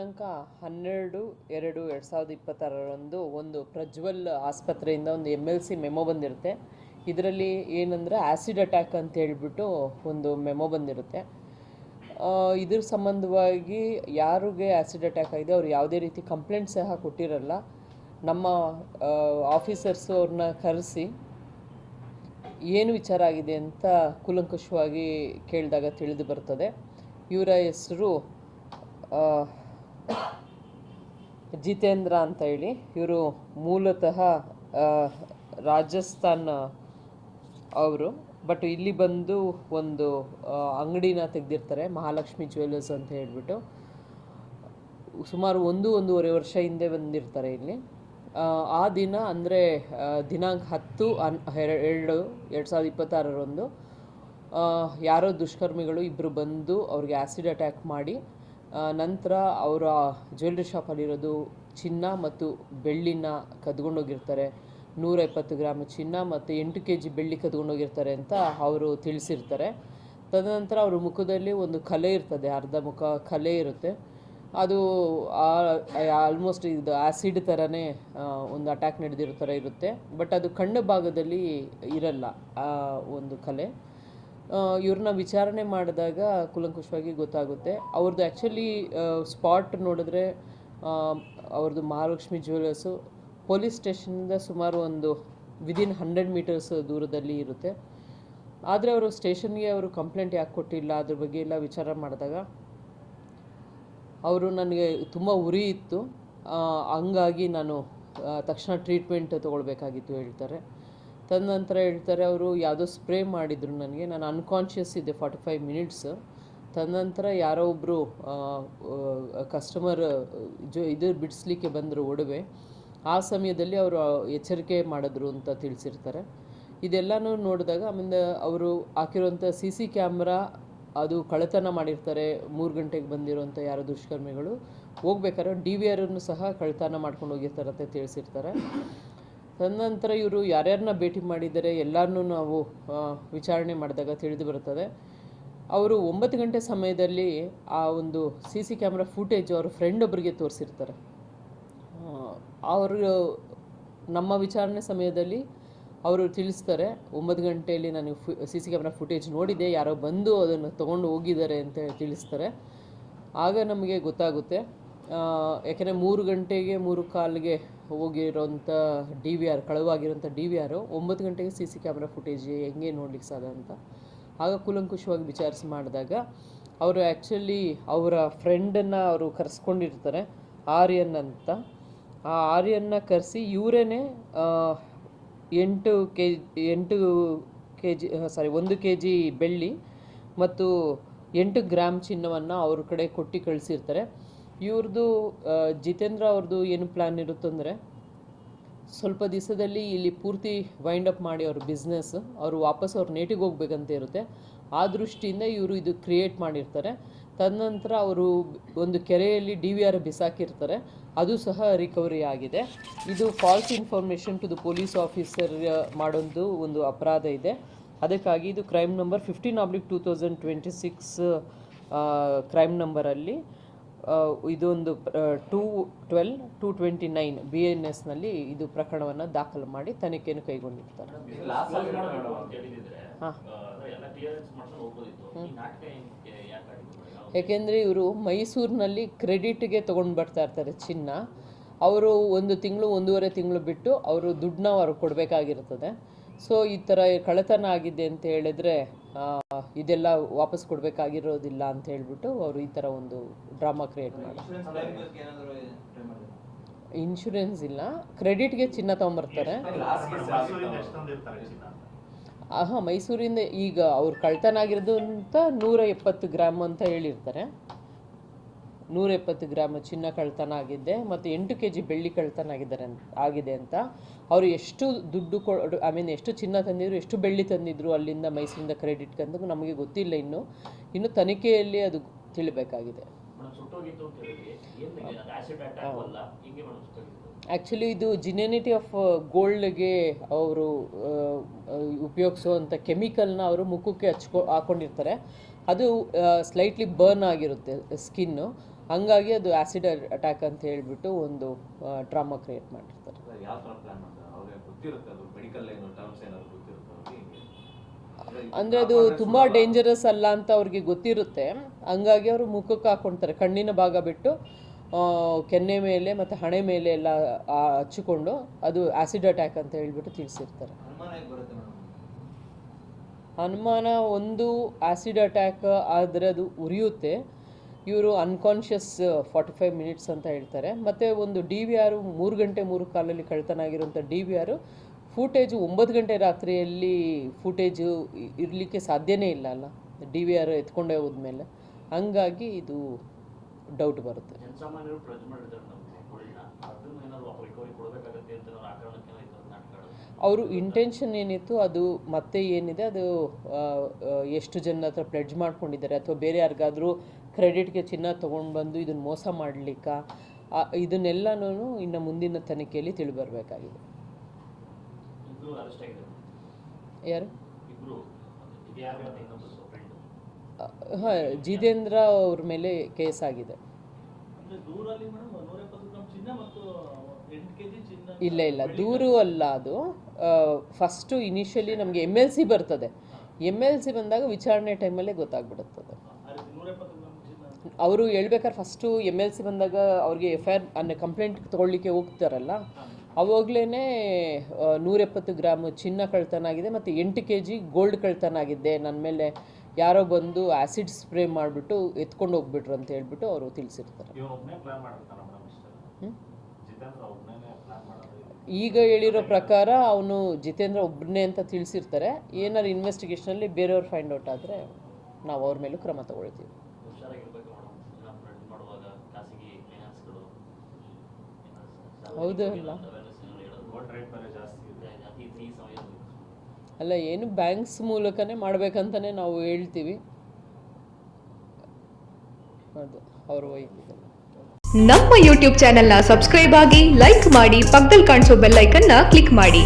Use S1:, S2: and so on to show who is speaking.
S1: ದಿನಾಂಕ 12/2/2026 ಒಂದು ಪ್ರಜ್ವಲ್ ಆಸ್ಪತ್ರೆಯಿಂದ ಒಂದು MLC ಮೆಮೊ ಬಂದಿರುತ್ತೆ. ಇದರಲ್ಲಿ ಏನಂದರೆ ಆ್ಯಸಿಡ್ ಅಟ್ಯಾಕ್ ಅಂತ ಹೇಳ್ಬಿಟ್ಟು ಒಂದು ಮೆಮೊ ಬಂದಿರುತ್ತೆ. ಇದ್ರ ಸಂಬಂಧವಾಗಿ ಯಾರಿಗೆ ಆ್ಯಸಿಡ್ ಅಟ್ಯಾಕ್ ಆಗಿದೆ ಅವ್ರು ಯಾವುದೇ ರೀತಿ ಕಂಪ್ಲೇಂಟ್ ಸಹ ಕೊಟ್ಟಿರಲ್ಲ. ನಮ್ಮ ಆಫೀಸರ್ಸು ಅವ್ರನ್ನ ಕರೆಸಿ ಏನು ವಿಚಾರ ಆಗಿದೆ ಅಂತ ಕೂಲಂಕಷವಾಗಿ ಕೇಳಿದಾಗ ತಿಳಿದು ಬರ್ತದೆ. ಇವರ ಹೆಸರು ಜಿತೇಂದ್ರ ಅಂತ ಹೇಳಿ. ಇವರು ಮೂಲತಃ ರಾಜಸ್ಥಾನ್ ಅವರು, ಬಟ್ ಇಲ್ಲಿ ಬಂದು ಒಂದು ಅಂಗಡಿನ ತೆಗೆದಿರ್ತಾರೆ, ಮಹಾಲಕ್ಷ್ಮಿ ಜ್ಯುವೆಲ್ಲರ್ಸ್ ಅಂತ ಹೇಳ್ಬಿಟ್ಟು. ಸುಮಾರು 1-1.5 ವರ್ಷ ಹಿಂದೆ ಬಂದಿರ್ತಾರೆ ಇಲ್ಲಿ. ಆ ದಿನ ಅಂದರೆ ದಿನಾಂಕ 10/2/2026 ಯಾರೋ ದುಷ್ಕರ್ಮಿಗಳು ಇಬ್ಬರು ಬಂದು ಅವ್ರಿಗೆ ಆ್ಯಸಿಡ್ ಅಟ್ಯಾಕ್ ಮಾಡಿ ನಂತರ ಅವರ ಜ್ಯುವೆಲ್ರಿ ಶಾಪಲ್ಲಿರೋದು ಚಿನ್ನ ಮತ್ತು ಬೆಳ್ಳಿನ ಕದ್ಕೊಂಡೋಗಿರ್ತಾರೆ. 170 ಗ್ರಾಮ್ ಚಿನ್ನ ಮತ್ತು 8 kg ಬೆಳ್ಳಿ ಕದ್ಕೊಂಡೋಗಿರ್ತಾರೆ ಅಂತ ಅವರು ತಿಳಿಸಿರ್ತಾರೆ. ತದನಂತರ ಅವ್ರ ಮುಖದಲ್ಲಿ ಒಂದು ಕಲೆ ಇರ್ತದೆ, ಅರ್ಧ ಮುಖ ಕಲೆ ಇರುತ್ತೆ. ಅದು ಆಲ್ಮೋಸ್ಟ್ ಇದು ಆ್ಯಸಿಡ್ ಥರನೇ ಒಂದು ಅಟ್ಯಾಕ್ ನಡೆದಿರೋ ಥರ ಇರುತ್ತೆ, ಬಟ್ ಅದು ಕಣ್ಣು ಭಾಗದಲ್ಲಿ ಇರಲ್ಲ ಆ ಒಂದು ಕಲೆ. ಇವ್ರನ್ನ ವಿಚಾರಣೆ ಮಾಡಿದಾಗ ಕೂಲಂಕಷವಾಗಿ ಗೊತ್ತಾಗುತ್ತೆ. ಅವ್ರದ್ದು ಆ್ಯಕ್ಚುಲಿ ಸ್ಪಾಟ್ ನೋಡಿದ್ರೆ ಅವ್ರದ್ದು ಮಹಾಲಕ್ಷ್ಮಿ ಜ್ಯುವೆಲ್ಲರ್ಸು ಪೊಲೀಸ್ ಸ್ಟೇಷನಿಂದ ಸುಮಾರು ಒಂದು ವಿದಿನ್ 100 ಮೀಟರ್ಸ್ ದೂರದಲ್ಲಿ ಇರುತ್ತೆ. ಆದರೆ ಅವರು ಸ್ಟೇಷನ್ಗೆ ಅವರು ಕಂಪ್ಲೇಂಟ್ ಯಾಕೆ ಕೊಟ್ಟಿಲ್ಲ ಅದ್ರ ಬಗ್ಗೆ ಎಲ್ಲ ವಿಚಾರ ಮಾಡಿದಾಗ ಅವರು ನನಗೆ ತುಂಬ ಉರಿ ಇತ್ತು, ಹಂಗಾಗಿ ನಾನು ತಕ್ಷಣ ಟ್ರೀಟ್ಮೆಂಟ್ ತೊಗೊಳ್ಬೇಕಾಗಿತ್ತು ಹೇಳ್ತಾರೆ. ತದನಂತರ ಹೇಳ್ತಾರೆ ಅವರು ಯಾವುದೋ ಸ್ಪ್ರೇ ಮಾಡಿದರು ನನಗೆ, ನಾನು ಅನ್ಕಾನ್ಷಿಯಸ್ ಇದ್ದೆ 45 ಮಿನಿಟ್ಸ್. ತದನಂತರ ಯಾರೋ ಒಬ್ಬರು ಕಸ್ಟಮರ್ ಇದು ಬಿಡಿಸ್ಲಿಕ್ಕೆ ಬಂದರು ಒಡವೆ. ಆ ಸಮಯದಲ್ಲಿ ಅವರು ಎಚ್ಚರಿಕೆ ಮಾಡಿದ್ರು ಅಂತ ತಿಳಿಸಿರ್ತಾರೆ. ಇದೆಲ್ಲನೂ ನೋಡಿದಾಗ ಆಮೇಲೆ ಅವರು ಹಾಕಿರುವಂಥ CC ಕ್ಯಾಮ್ರಾ ಅದು ಕಳ್ಳತನ ಮಾಡಿರ್ತಾರೆ. 3 ಗಂಟೆಗೆ ಬಂದಿರೋಂಥ ಯಾರೋ ದುಷ್ಕರ್ಮಿಗಳು ಹೋಗ್ಬೇಕಾದ್ರೆ DVR ಸಹ ಕಳ್ಳತನ ಮಾಡ್ಕೊಂಡು ಹೋಗಿರ್ತಾರೆ ಅಂತ ತಿಳಿಸಿರ್ತಾರೆ. ತದನಂತರ ಇವರು ಯಾರ್ಯಾರನ್ನ ಭೇಟಿ ಮಾಡಿದ್ದಾರೆ ಎಲ್ಲರನ್ನೂ ನಾವು ವಿಚಾರಣೆ ಮಾಡಿದಾಗ ತಿಳಿದು ಬರ್ತದೆ. ಅವರು 9 ಗಂಟೆ ಸಮಯದಲ್ಲಿ ಆ ಒಂದು CC ಕ್ಯಾಮ್ರಾ ಫುಟೇಜ್ ಅವ್ರ ಫ್ರೆಂಡ್ ಒಬ್ಬರಿಗೆ ತೋರಿಸಿರ್ತಾರೆ. ಅವರು ನಮ್ಮ ವಿಚಾರಣೆ ಸಮಯದಲ್ಲಿ ಅವರು ತಿಳಿಸ್ತಾರೆ, 9 ಗಂಟೆಯಲ್ಲಿ ನಾನು CC ಕ್ಯಾಮ್ರಾ ಫುಟೇಜ್ ನೋಡಿದೆ, ಯಾರೋ ಬಂದು ಅದನ್ನು ತೊಗೊಂಡು ಹೋಗಿದ್ದಾರೆ ಅಂತ ತಿಳಿಸ್ತಾರೆ. ಆಗ ನಮಗೆ ಗೊತ್ತಾಗುತ್ತೆ, ಯಾಕೆಂದರೆ 3 ಗಂಟೆಗೆ 3:15ಗೆ ಹೋಗಿರೋಂಥ DVR ಕಳುವಾಗಿರೋಂಥ DVR 9 ಗಂಟೆಗೆ CC ಕ್ಯಾಮ್ರಾ ಫುಟೇಜ್ ಹೆಂಗೆ ನೋಡ್ಲಿಕ್ಕೆ ಸಾಧ್ಯ ಅಂತ. ಆಗ ಕೂಲಂಕಷವಾಗಿ ವಿಚಾರಿಸಿ ಮಾಡಿದಾಗ ಅವರು ಆ್ಯಕ್ಚುಲಿ ಅವರ ಫ್ರೆಂಡನ್ನು ಅವರು ಕರೆಸ್ಕೊಂಡಿರ್ತಾರೆ, ಆರ್ಯನ್ ಅಂತ. ಆ ಆರ್ಯನ್ನ ಕರೆಸಿ ಇವರೇನೆ 1 kg ಬೆಳ್ಳಿ ಮತ್ತು 8 ಗ್ರಾಮ್ ಚಿನ್ನವನ್ನು ಅವ್ರ ಕಡೆ ಕೊಟ್ಟು ಕಳಿಸಿರ್ತಾರೆ. ಇವ್ರದ್ದು ಜಿತೇಂದ್ರ ಅವ್ರದ್ದು ಏನು ಪ್ಲ್ಯಾನ್ ಇರುತ್ತಂದರೆ, ಸ್ವಲ್ಪ ದಿವಸದಲ್ಲಿ ಇಲ್ಲಿ ಪೂರ್ತಿ ವೈಂಡ್ ಅಪ್ ಮಾಡಿ ಅವ್ರ ಬಿಸ್ನೆಸ್ ಅವರು ವಾಪಸ್ ಅವ್ರ ನೇಟಿಗೆ ಹೋಗ್ಬೇಕಂತ ಇರುತ್ತೆ. ಆ ದೃಷ್ಟಿಯಿಂದ ಇವರು ಇದು ಕ್ರಿಯೇಟ್ ಮಾಡಿರ್ತಾರೆ. ತದನಂತರ ಅವರು ಒಂದು ಕೆರೆಯಲ್ಲಿ DVR ಬಿಸಾಕಿರ್ತಾರೆ, ಅದು ಸಹ ರಿಕವರಿ ಆಗಿದೆ. ಇದು false information to the police officer ಮಾಡೋದು ಒಂದು ಅಪರಾಧ ಇದೆ. ಅದಕ್ಕಾಗಿ ಇದು ಕ್ರೈಮ್ ನಂಬರ್ 15/2026 ಕ್ರೈಮ್ ನಂಬರಲ್ಲಿ ಇದೊಂದು 212-229 BNSನಲ್ಲಿ ಇದು ಪ್ರಕರಣವನ್ನು ದಾಖಲು ಮಾಡಿ ತನಿಖೆಯನ್ನು ಕೈಗೊಂಡಿರ್ತಾರೆ. ಯಾಕೆಂದರೆ ಇವರು ಮೈಸೂರಿನಲ್ಲಿ ಕ್ರೆಡಿಟ್ಗೆ ತೊಗೊಂಡು ಬರ್ತಾ ಇರ್ತಾರೆ ಚಿನ್ನ. ಅವರು 1 ತಿಂಗಳು 1.5 ತಿಂಗಳು ಬಿಟ್ಟು ಅವರು ದುಡ್ಡನ್ನ ಅವ್ರಿಗೆ ಕೊಡಬೇಕಾಗಿರ್ತದೆ. ಸೊ ಈ ಥರ ಕಳ್ಳತನ ಆಗಿದೆ ಅಂತ ಹೇಳಿದ್ರೆ ಇದೆಲ್ಲ ವಾಪಸ್ ಕೊಡಬೇಕಾಗಿರೋದಿಲ್ಲ ಅಂತ ಹೇಳ್ಬಿಟ್ಟು ಅವರು ಈ ಥರ ಒಂದು ಡ್ರಾಮಾ ಕ್ರಿಯೇಟ್ ಮಾಡಿ. ಇನ್ಶೂರೆನ್ಸ್ ಇಲ್ಲ, ಕ್ರೆಡಿಟ್ಗೆ ಚಿನ್ನ ತೊಗೊಂಬರ್ತಾರೆ. ಮೈಸೂರಿಂದ ಈಗ ಅವ್ರು ಕಳ್ಳತನ ಆಗಿರೋದು ಅಂತ 170 ಗ್ರಾಮ್ ಅಂತ ಹೇಳಿರ್ತಾರೆ. 170 ಗ್ರಾಮ್ ಚಿನ್ನ ಕಳ್ಳತನ ಆಗಿದ್ದೆ ಮತ್ತು 8 kg ಬೆಳ್ಳಿ ಕಳ್ಳತನ ಆಗಿದೆ ಅಂತ. ಅವರು ಎಷ್ಟು ದುಡ್ಡು ಎಷ್ಟು ಚಿನ್ನ ತಂದಿದ್ರು, ಎಷ್ಟು ಬೆಳ್ಳಿ ತಂದಿದ್ರು ಅಲ್ಲಿಂದ ಮೈಸೂರಿಂದ ಕ್ರೆಡಿಟ್ಗೆ ಅಂತ ನಮಗೆ ಗೊತ್ತಿಲ್ಲ. ಇನ್ನು ತನಿಖೆಯಲ್ಲಿ ಅದು ತಿಳಿಬೇಕಾಗಿದೆ. ಆ್ಯಕ್ಚುಲಿ ಇದು ಜಿನೆನಿಟಿ ಆಫ್ ಗೋಲ್ಡ್ಗೆ ಅವರು ಉಪಯೋಗಿಸುವಂಥ ಕೆಮಿಕಲ್ನ ಅವರು ಮುಖಕ್ಕೆ ಹಾಕ್ಕೊಂಡಿರ್ತಾರೆ. ಅದು ಸ್ಲೈಟ್ಲಿ ಬರ್ನ್ ಆಗಿರುತ್ತೆ ಸ್ಕಿನ್ನು. ಹಂಗಾಗಿ ಅದು ಆ್ಯಸಿಡ್ ಅಟ್ಯಾಕ್ ಅಂತ ಹೇಳ್ಬಿಟ್ಟು ಒಂದು ಡ್ರಾಮಾ ಕ್ರಿಯೇಟ್ ಮಾಡಿರ್ತಾರೆ.
S2: ಯಾವ ಥರ ಪ್ಲಾನ್ ಮಾಡ್ತಾರೆ ಅವ್ರಿಗೆ ಗೊತ್ತಿರುತ್ತೆ ಅದು ಮೆಡಿಕಲ್ ಏನು ಟರ್ಮ್ಸ್ ಏನಾದ್ರು ಗೊತ್ತಿರುತ್ತೆ
S1: ಅಂದರೆ ಅದು ತುಂಬ ಡೇಂಜರಸ್ ಅಲ್ಲ ಅಂತ ಅವ್ರಿಗೆ ಗೊತ್ತಿರುತ್ತೆ. ಹಂಗಾಗಿ ಅವರು ಮುಖಕ್ಕೆ ಹಾಕ್ಕೊಳ್ತಾರೆ, ಕಣ್ಣಿನ ಭಾಗ ಬಿಟ್ಟು ಕೆನ್ನೆ ಮೇಲೆ ಮತ್ತು ಹಣೆ ಮೇಲೆ ಎಲ್ಲ ಹಚ್ಚಿಕೊಂಡು ಅದು ಆ್ಯಸಿಡ್ ಅಟ್ಯಾಕ್ ಅಂತ ಹೇಳ್ಬಿಟ್ಟು ತಿಳಿಸಿರ್ತಾರೆ. ಅನುಮಾನ ಒಂದು ಆ್ಯಸಿಡ್ ಅಟ್ಯಾಕ್ ಆದರೆ ಅದು ಉರಿಯುತ್ತೆ, ಇವರು ಅನ್ಕಾನ್ಷಿಯಸ್ 45 ಮಿನಿಟ್ಸ್ ಅಂತ ಹೇಳ್ತಾರೆ. ಮತ್ತು ಒಂದು DVR 3 ಗಂಟೆ 3 ಕಾಲಲ್ಲಿ ಕಳ್ತನ ಆಗಿರುವಂಥ DVR ಫೂಟೇಜು 9 ಗಂಟೆ ರಾತ್ರಿಯಲ್ಲಿ ಫೂಟೇಜು ಇರಲಿಕ್ಕೆ ಸಾಧ್ಯನೇ ಇಲ್ಲ ಅಲ್ಲ, DVR ಎತ್ಕೊಂಡೇ ಹೋದ್ಮೇಲೆ. ಹಂಗಾಗಿ ಇದು ಡೌಟ್ ಬರುತ್ತೆ. ಅವರು ಇಂಟೆನ್ಷನ್ ಏನಿತ್ತು ಅದು ಮತ್ತೆ ಏನಿದೆ ಅದು ಎಷ್ಟು ಜನ ಹತ್ರ ಪ್ಲೆಡ್ಜ್ ಮಾಡ್ಕೊಂಡಿದ್ದಾರೆ ಅಥವಾ ಬೇರೆ ಯಾರಿಗಾದರೂ ಕ್ರೆಡಿಟ್ಗೆ ಚಿನ್ನ ತೊಗೊಂಡು ಬಂದು ಇದನ್ನು ಮೋಸ ಮಾಡಲಿಕ್ಕ, ಇದನ್ನೆಲ್ಲನೂ ಇನ್ನು ಮುಂದಿನ ತನಿಖೆಯಲ್ಲಿ ತಿಳಿಬರಬೇಕಾಗಿದೆ. ಯಾರು? ಹಾಂ, ಜಿತೇಂದ್ರ ಅವ್ರ ಮೇಲೆ ಕೇಸ್ ಆಗಿದೆ. ಇಲ್ಲ ಇಲ್ಲ, ದೂರು ಅಲ್ಲ ಅದು. ಫಸ್ಟು ಇನಿಷಿಯಲಿ ನಮಗೆ MLC ಬರ್ತದೆ. MLC ಬಂದಾಗ ವಿಚಾರಣೆ ಟೈಮಲ್ಲೇ ಗೊತ್ತಾಗ್ಬಿಡುತ್ತದೆ. ಅವರು ಹೇಳ್ಬೇಕಾದ್ರೆ ಫಸ್ಟು MLC ಬಂದಾಗ ಅವ್ರಿಗೆ FIR ಅನ್ನೋ ಕಂಪ್ಲೇಂಟ್ ತೊಗೊಳ್ಳಿಕ್ಕೆ ಹೋಗ್ತಾರಲ್ಲ, ಅವಾಗಲೇ 170 ಗ್ರಾಮ್ ಚಿನ್ನ ಕಳ್ತನ ಆಗಿದೆ ಮತ್ತು 8 kg ಗೋಲ್ಡ್ ಕಳ್ತನ ಆಗಿದೆ, ನನ್ನ ಮೇಲೆ ಯಾರೋ ಬಂದು ಆ್ಯಸಿಡ್ ಸ್ಪ್ರೇ ಮಾಡಿಬಿಟ್ಟು ಎತ್ಕೊಂಡು ಹೋಗ್ಬಿಟ್ರು ಅಂತ ಹೇಳ್ಬಿಟ್ಟು ಅವರು ತಿಳಿಸಿರ್ತಾರೆ. ಈಗ ಹೇಳಿರೋ ಪ್ರಕಾರ ಅವನು ಜಿತೇಂದ್ರ ಒಬ್ಬನೇ ಅಂತ ತಿಳಿಸಿರ್ತಾರೆ. ಏನಾದ್ರು ಇನ್ವೆಸ್ಟಿಗೇಷನಲ್ಲಿ ಬೇರೆಯವ್ರು ಫೈಂಡ್ ಔಟ್ ಆದರೆ ನಾವು ಅವ್ರ ಮೇಲೂ ಕ್ರಮ ತಗೊಳ್ತೀವಿ. ಹೌದು ಅಲ್ಲ ಅಲ್ಲ, ಏನು ಬ್ಯಾಂಕ್ಸ್ ಮೂಲಕನೇ ಮಾಡಬೇಕಂತಲೇ ನಾವು ಹೇಳ್ತೀವಿ, ಅದು ಅವ್ರ ವೈಯಕ್ತಿಕ.
S3: ನಮ್ಮ ಯೂಟ್ಯೂಬ್ ಚಾನೆಲ್ನ ಸಬ್ಸ್ಕ್ರೈಬ್ ಆಗಿ, ಲೈಕ್ ಮಾಡಿ, ಪಕ್ಕದಲ್ಲಿ ಕಾಣಿಸೋ ಬೆಲ್ ಐಕನ್ನ ಕ್ಲಿಕ್ ಮಾಡಿ.